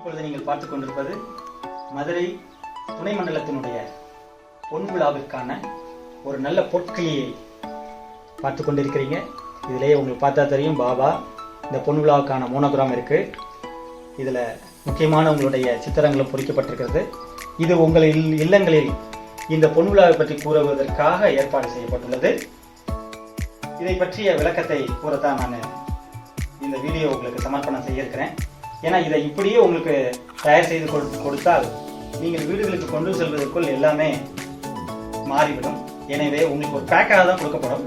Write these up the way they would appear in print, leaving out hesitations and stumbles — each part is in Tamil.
இப்பொழுது நீங்கள் பார்த்து கொண்டிருப்பது மதுரை துணை மண்டலத்தினுடைய பொன் விழாவிற்கான ஒரு நல்ல பொற்கிளியை பார்த்து கொண்டிருக்கிறீங்க. இதிலேயே உங்களுக்கு பார்த்தா தெரியும் பாபா இந்த பொன் விழாவுக்கான மோனோகிராம் இருக்கு. இதில் முக்கியமான உங்களுடைய சித்திரங்களும் பொறிக்கப்பட்டிருக்கிறது. இது உங்கள் இல்லங்களில் இந்த பொன் விழாவை பற்றி கூறுவதற்காக ஏற்பாடு செய்யப்பட்டுள்ளது. இதை பற்றிய விளக்கத்தை கூறத்தான் நான் இந்த வீடியோ உங்களுக்கு சமர்ப்பணம் செய்ய இருக்கிறேன். ஏன்னா இதை இப்படியே உங்களுக்கு தயார் செய்து கொடுத்தால் நீங்கள் வீடுகளுக்கு கொண்டு செல்வதற்குள் எல்லாமே மாறிவிடும். எனவே உங்களுக்கு ஒரு பேக்காக தான் கொடுக்கப்படும்.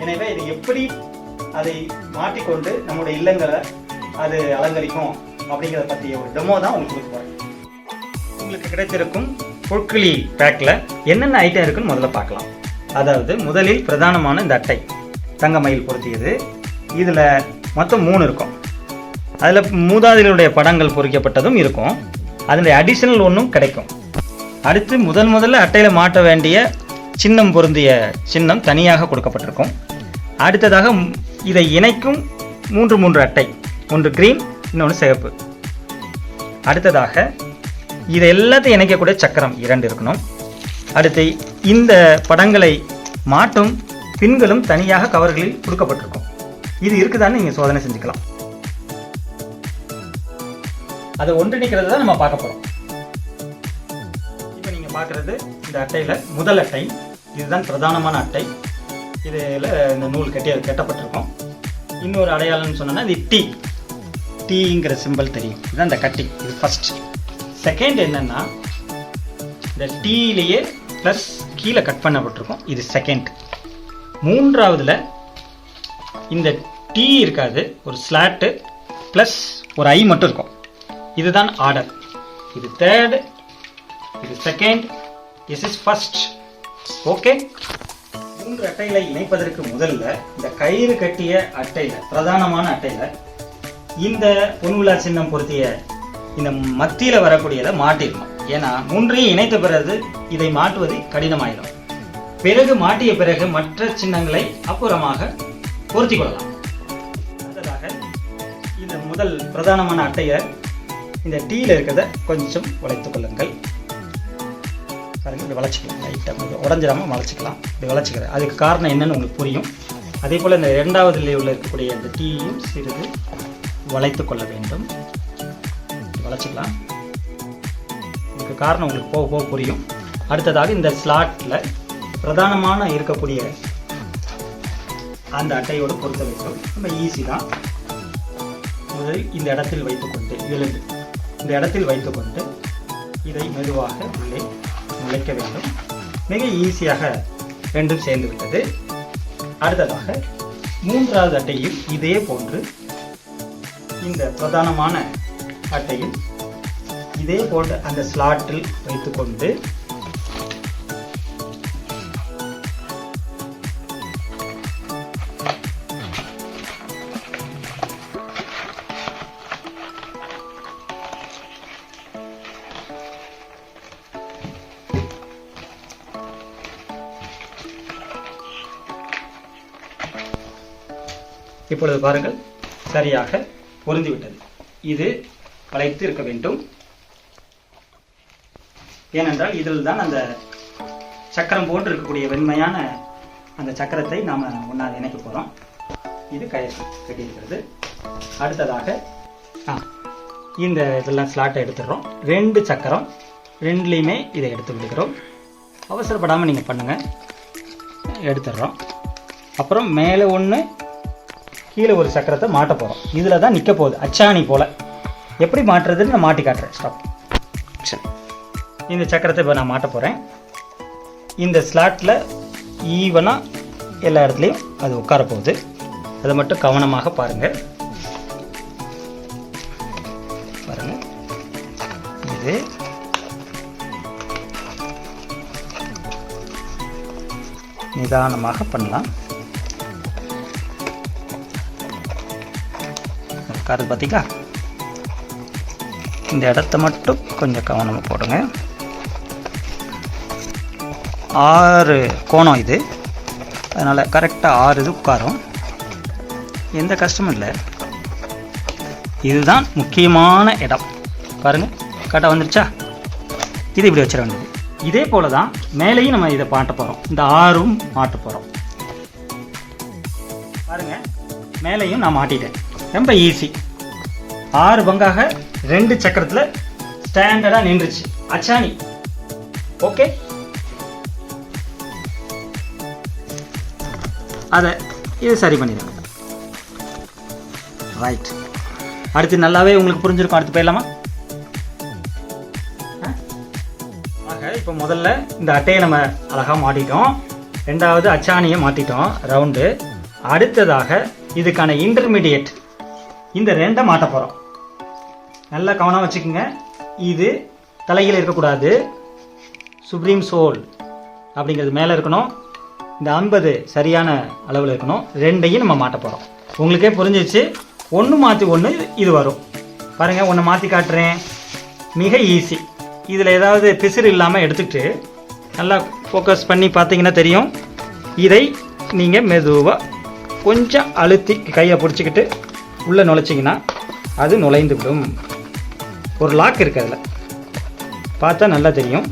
எனவே இது எப்படி அதை மாற்றிக்கொண்டு நம்முடைய இல்லங்களை அது அலங்கரிக்கும் அப்படிங்கிறத பற்றிய ஒரு டெமோ தான் உங்களுக்கு கொடுக்க போகிறேன். உங்களுக்கு கிடைத்திருக்கும் பொற்கிளி பேக்கில் என்னென்ன ஐட்டம் இருக்குன்னு முதல்ல பார்க்கலாம். அதாவது முதலில் பிரதானமான இந்த அட்டை தங்கமயில் பொருத்தியது. இதில் மொத்தம் 3 இருக்கும். அதில் மூதாதையருடைய படங்கள் பொறிக்கப்பட்டதும் இருக்கும். அதனுடைய அடிஷனல் ஒன்றும் கிடைக்கும். அடுத்து முதல்ல அட்டையில் மாட்ட வேண்டிய சின்னம் பொருந்திய சின்னம் தனியாக கொடுக்கப்பட்டிருக்கும். அடுத்ததாக இதை இணைக்கும் 3 அட்டை, ஒன்று கிரீன், இன்னொன்று சிவப்பு. அடுத்ததாக இதை எல்லாத்தையும் இணைக்கக்கூடிய சக்கரம் 2 இருக்கணும். அடுத்து இந்த படங்களை மாட்டும் பின்களும் தனியாக கவர்களில் கொடுக்கப்பட்டிருக்கும். இது இருக்குதான்னு நீங்கள் சோதனை செஞ்சுக்கலாம். அதை ஒன்றிணைக்கிறது தான் நம்ம பார்க்க போகிறோம். இப்போ நீங்கள் பார்க்குறது இந்த அட்டையில் முதல் அட்டை. இதுதான் பிரதானமான அட்டை. இதில் இந்த நூல் கட்டப்பட்டிருக்கும். இன்னொரு அடையாளம்னு சொன்னோன்னா இது டீங்கிற சிம்பிள் தெரியும். இதுதான் இந்த கட்டிங். இது ஃபர்ஸ்ட். செகண்ட் என்னன்னா இந்த டீலேயே ப்ளஸ் கீழே கட் பண்ணப்பட்டிருக்கும். இது செகண்ட். மூன்றாவதுல இந்த டீ இருக்காது, ஒரு ஸ்லாட்டு ப்ளஸ் ஒரு ஐ மட்டும் இருக்கும். இதுதான் ஆர்டர். இது தேர்ட், இது second, this is first. Okay. 3 அட்டைகளை இணைப்பதற்கு முதல்ல இந்த கயிறு கட்டிய அட்டையில, பிரதானமான அட்டையில இந்த பொன் விழா சின்னம் பொருத்திய இந்த மத்தியில வரக்கூடியதை மாட்டிடணும். ஏன்னா 3ஐயும் இணைத்த பிறகு இதை மாட்டுவது கடினமாயிடும். பிறகு மாட்டிய பிறகு மற்ற சின்னங்களை அப்புறமாக பொருத்தி கொள்ளலாம். அடுத்ததாக இந்த முதல் பிரதானமான அட்டையை இந்த டீல இருக்கிறத கொஞ்சம் வளைத்துக் கொள்ளுங்கள். பாருங்க, இப்படி வளைச்சிக்கலாம். லைட்டாக உடஞ்சிடாம வளைச்சிக்கலாம். இப்படி வளைச்சிக்கிறேன். அதுக்கு காரணம் என்னன்னு உங்களுக்கு புரியும். அதே போல் இந்த 2வது லேவில் இருக்கக்கூடிய இந்த டீயும் சிறிது வளைத்து கொள்ள வேண்டும். வளைச்சிக்கலாம். இதுக்கு காரணம் உங்களுக்கு போக போக புரியும். அடுத்ததாக இந்த ஸ்லாட்டில் பிரதானமான இருக்கக்கூடிய அந்த அட்டையோடு பொருத்த வேண்டும். ரொம்ப ஈஸி தான். முதலில் இந்த இடத்தில் வைத்துக்கொண்டு இந்த இடத்தில் வைத்துக்கொண்டு இதை மெதுவாக உள்ளே நுழைக்க வேண்டும். மிக ஈஸியாக ரெண்டும் சேர்ந்து விட்டது. அடுத்ததாக 3வது அட்டையில் இதே போன்று இந்த பிரதானமான அட்டையில் இதே போன்று அந்த ஸ்லாட்டில் வைத்துக்கொண்டு இப்பொழுது பாருங்கள், சரியாக பொருந்திவிட்டது. இது வளைத்து இருக்க வேண்டும். ஏனென்றால் இதில் தான் அந்த சக்கரம் போன்று இருக்கக்கூடிய வெண்மையான அந்த சக்கரத்தை நாம் ஒன்றாக இணைக்க போகிறோம். இது கயிறு கட்டியிருக்கிறது. அடுத்ததாக இந்த இதெல்லாம் ஸ்லாட்டை எடுத்துடுறோம். 2 சக்கரம் 2லேயுமே இதை எடுத்து விடுகிறோம். அவசரப்படாமல் நீங்கள் பண்ணுங்கள். எடுத்துடுறோம். அப்புறம் மேலே ஒன்று, கீழே ஒரு சக்கரத்தை மாட்ட போகிறோம். இதில் தான் நிற்க போகுது, அச்சாணி போல். எப்படி மாட்டுறதுன்னு நான் மாட்டி காட்டுறேன். ஸ்டாப். சரி, இந்த சக்கரத்தை இப்போ நான் மாட்ட போகிறேன். இந்த ஸ்லாட்டில் ஈவனாக எல்லா இடத்துலையும் அது உட்கார போகுது. அதை மட்டும் கவனமாக பாருங்கள். பாருங்கள், இது நிதானமாக பண்ணலாம். காது பார்த்தீங்களா? இந்த இடத்த மட்டும் கொஞ்சம் கவனமாக போடுங்க. 6 கோணம் இது. அதனால் கரெக்டாக 6 இது உட்காரும். எந்த கஷ்டமும் இல்லை. இதுதான் முக்கியமான இடம். பாருங்கள் கரெக்டாக வந்துருச்சா? இது இப்படி வச்சிட வேண்டியது. இதே போல் தான் மேலேயும் நம்ம இதை மாட்ட போகிறோம். இந்த 6ம் மாட்ட போகிறோம். பாருங்கள் மேலேயும் நான் மாட்டிட்டேன். ரொம்ப ஈஸி. 6 பங்காக 2 சக்கரத்தில் ஸ்டாண்டர்டாக நின்றுச்சு அச்சாணி. ஓகே, அதை இது சரி பண்ணிடுங்க. ரைட், அடுத்து நல்லாவே உங்களுக்கு புரிஞ்சிருக்கும். அடுத்து போயிடலாமா? ஆக இப்போ முதல்ல இந்த அட்டையை நம்ம அழகாக மாட்டிட்டோம். 2வது அச்சாணியை மாட்டிட்டோம் ரவுண்டு. அடுத்ததாக இதுக்கான இன்டர்மீடியேட் இந்த 2 மாட்ட போகிறோம். நல்லா கவனம் வச்சுக்கோங்க. இது தலையில் இருக்கக்கூடாது. சுப்ரீம் சோல் அப்படிங்கிறது மேலே இருக்கணும். இந்த 50 சரியான அளவில் இருக்கணும். 2ஐயும் நம்ம மாட்ட போகிறோம். உங்களுக்கே புரிஞ்சிச்சு. 1 மாற்றி 1 இது வரும். பாருங்கள், 1 மாற்றி காட்டுறேன். மிக ஈஸி. இதில் ஏதாவது பிசிறு இல்லாமல் எடுத்துக்கிட்டு நல்லா ஃபோக்கஸ் பண்ணி பார்த்தீங்கன்னா தெரியும். இதை நீங்கள் மெதுவாக கொஞ்சம் அழுத்தி கையை பிடிச்சிக்கிட்டு உள்ளே நுழைச்சிங்கன்னா அது நுழைந்து விடும். ஒரு லாக் இருக்குது, அதில் பார்த்தா நல்லா தெரியும்.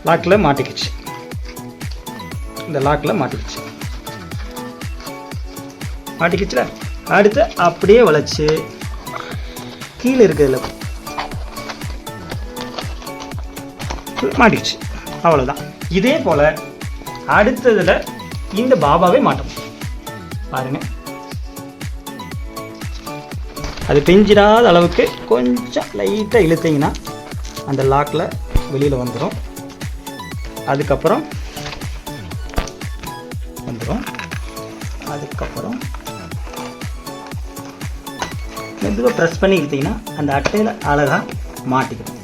லாக்கில் மாட்டிக்கிச்சு. இந்த லாக்கில் மாட்டிக்கிச்சுல. அடுத்து அப்படியே வளைச்சு கீழே இருக்கிறதுல மாட்டிக்கிச்சு. அவ்வளோதான். இதே போல் அடுத்ததில் இந்த பாபாவே மாட்டணும். பாருங்க, அது பிஞ்சிடாத அளவுக்கு கொஞ்சம் லைட்டாக இழுத்தீங்கன்னா அந்த லாக்கில் வெளியில் வந்துடும். அதுக்கப்புறம் மெதுவாக ப்ரெஸ் பண்ணி இழுத்தீங்கன்னா அந்த அட்டையில் அழகாக மாட்டிக்கணும்.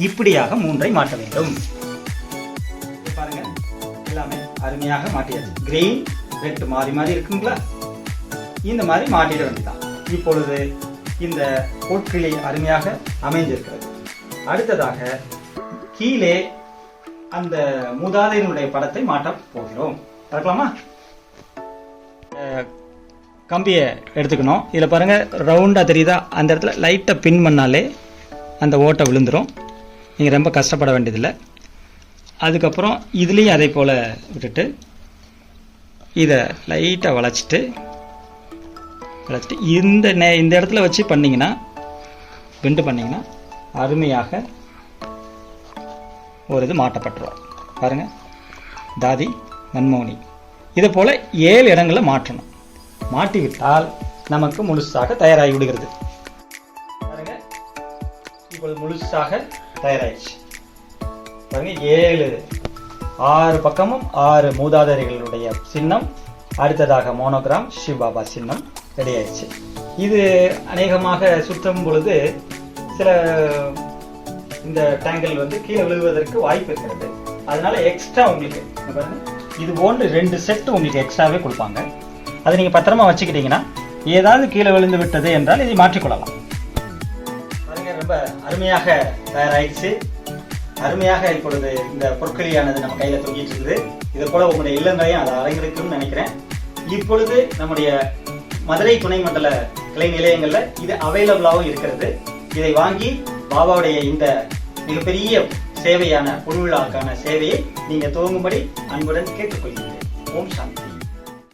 இப்படியாக 3ஐ மாட்ட வேண்டும். பாருங்க, எல்லாமே அருமையாக மாட்டியாச்சு. கிரீன் ரெட் மாறி மாறி இருக்குங்களா? இந்த மாதிரி மாட்டிட வேண்டியதான். இப்பொழுது இந்த பொற்கிளி அருமையாக அமைந்திருக்கிறது. அடுத்ததாக கீழே அந்த மூதாதையனுடைய படத்தை மாட்ட போகிறோம். பார்க்கலாமா? கம்பியை எடுத்துக்கணும். இதில் பாருங்கள் ரவுண்டாக தெரியுதா? அந்த இடத்துல லைட்டாக பின் பண்ணாலே அந்த ஓட்டை விழுந்துடும். நீங்கள் ரொம்ப கஷ்டப்பட வேண்டியதில்லை. அதுக்கப்புறம் இதுலேயும் அதே போல் விட்டுட்டு இதை லைட்டாக வளைச்சிட்டு இந்த இடத்துல வச்சு பண்ணிங்கன்னா, பெண்டு பண்ணிங்கன்னா அருமையாக ஒரு இது மாட்டப்பட்டுரும். பாருங்கள், தாதி மன்மோனி. இதை போல் 7 இடங்களில் மாற்றணும். மாட்டிவிட்டால் நமக்கு முழுசாக தயாராகி விடுகிறது. பாருங்க, இப்பொழுது முழுசாக தயாராகிடுச்சு. பாருங்க, 6 பக்கமும் 6 மூதாதையர்களுடைய சின்னம். அடுத்ததாக மோனோகிராம் சிவபாபா சின்னம் ரெடி ஆயிடுச்சு. இது அநேகமாக சுற்றும் பொழுது சில இந்த டேங்கிள் கீழே விழுவதற்கு வாய்ப்பு இருக்கிறது. அதனால எக்ஸ்ட்ரா உங்களுக்கு பாருங்க, இது போன்று 2 செட் உங்களுக்கு எக்ஸ்ட்ராவே கொடுப்பாங்க. அதை நீங்கள் பத்திரமா வச்சுக்கிட்டீங்கன்னா ஏதாவது கீழே விழுந்து விட்டது என்றால் இதை மாற்றிக்கொள்ளலாம். பாருங்க, ரொம்ப அருமையாக தயாராகிடுச்சு. அருமையாக இப்பொழுது இந்த பொற்களியானது நம்ம கையில் தூக்கிட்டு இருக்குது. இதை போல உங்களுடைய இல்லங்களையும் அதை அலங்கரிக்கும்னு நினைக்கிறேன். இப்பொழுது நம்முடைய மதுரை துணை மண்டல கிளை நிலையங்களில் இது அவைலபிளாகவும் இருக்கிறது. இதை வாங்கி பாபாவுடைய இந்த மிகப்பெரிய சேவையான பொன்விழாவுக்கான சேவையை நீங்கள் துவங்கும்படி அன்புடன் கேட்டுக்கொள்கிறேன். ஓம் சாந்தி.